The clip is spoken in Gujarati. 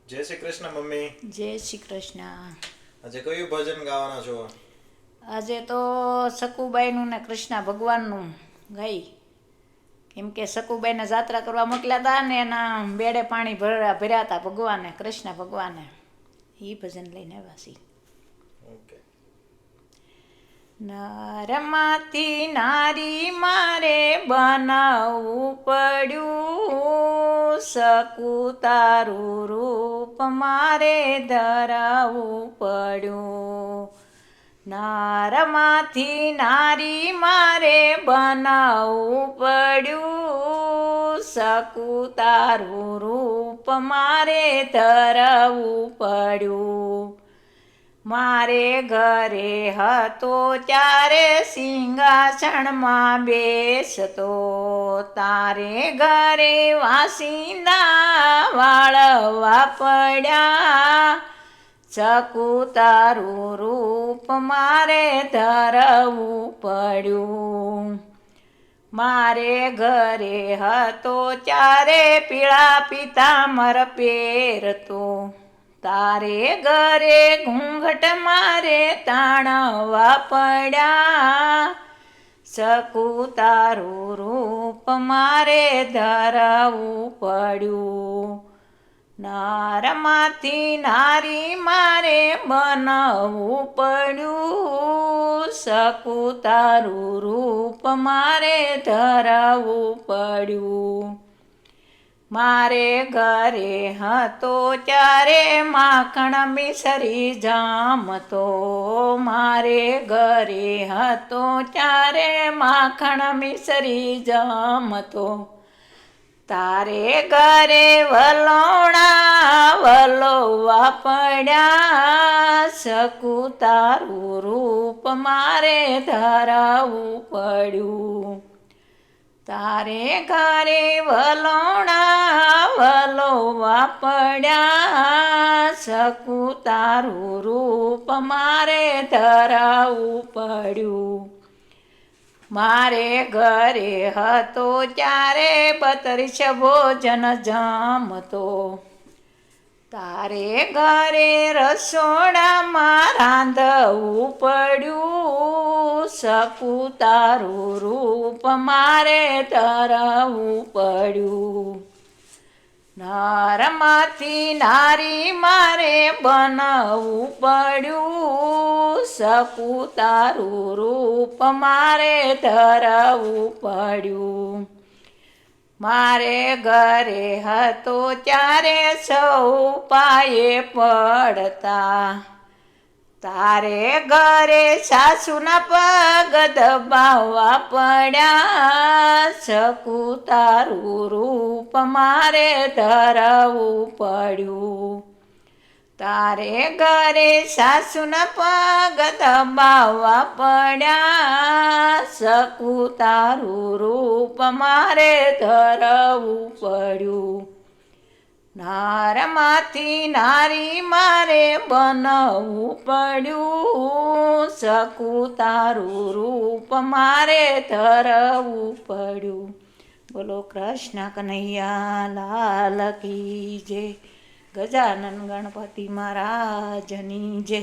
જય શ્રી કૃષ્ણ મમ્મી. જય શ્રી કૃષ્ણ. આજે કયું ભજન ગાવાના છો? આજે તો સકુબાઈનું ને કૃષ્ણ ભગવાનનું ગાઈ. કેમ કે સકુબાઈને જાત્રા કરવા મોકલ્યા હતા ને એના બેડે પાણી ભર્યા હતા ભગવાને, કૃષ્ણ ભગવાને. એ ભજન લઈને આવ્યા છીએ. ઓકે. નરમાંથી નારી મારે બનાવવું પડ્યું, સકુ તારું રૂપ મારે ધરાવવું પડ્યું. નરમાંથી નારી મારે બનાવવું પડ્યું, સકુ તારું રૂપ મારે ધરાવવું પડ્યું. મારે ઘરે હતો ત્યારે સિંહાસણમાં બેસતો, તારે ઘરે વાસિંદા વાળવા પડ્યા, સકુ તારું રૂપ મારે ધરવું પડ્યું. મારે ઘરે હતો ત્યારે પીળા પિતાંબર પહેરતો, તારે ઘરે ઘૂંઘટ મારે તાણવા પડ્યા, સકુ તારું રૂપ મારે ધરવું પડ્યું. નરમાંથી નારી મારે બનવું પડ્યું, સકુ તારું રૂપ મારે ધરવું પડ્યું. મારે ઘરે હતો ત્યારે માખણ મિસરી જામતો, મારે ઘરે હતો ત્યારે માખણ મિસરી જામતો, તારે ઘરે વલોણા વલોવા પડ્યા, સકુ તારું રૂપ મારે ધરાવવું પડ્યું. તારે ઘરે વલોણા વલોવા પડ્યા, સકુ તારું રૂપ મારે ધરાવવું પડ્યું. મારે ઘરે હતો ત્યારે 32 ભોજન જમતો, તારે ઘરે રસોડામાં રાંધવું પડ્યું, સકુ તારું રૂપ મારે ધરવું પડ્યું. નરમાંથી નારી મારે બનવું પડ્યું, સકુ તારું રૂપ મારે ધરવું પડ્યું. મારે ઘરે હતો ત્યારે સૌ પાયે પડતા, તારે ઘરે સાસુના પગ દબાવવા પડ્યા, સકુ તારું રૂપ મારે ધરવું પડ્યું. તારે ઘરે સાસુના પગ દબાવવા પડ્યા, સકુ તારું રૂપ મારે ધરવું પડ્યું. નરમાંથી નારી મારે બનવું પડ્યું, સકુ તારું રૂપ મારે ધરવું પડ્યું. બોલો કૃષ્ણ કનૈયા લાલ કી જય. ગજાનન ગણપતિ મહારાજની જય.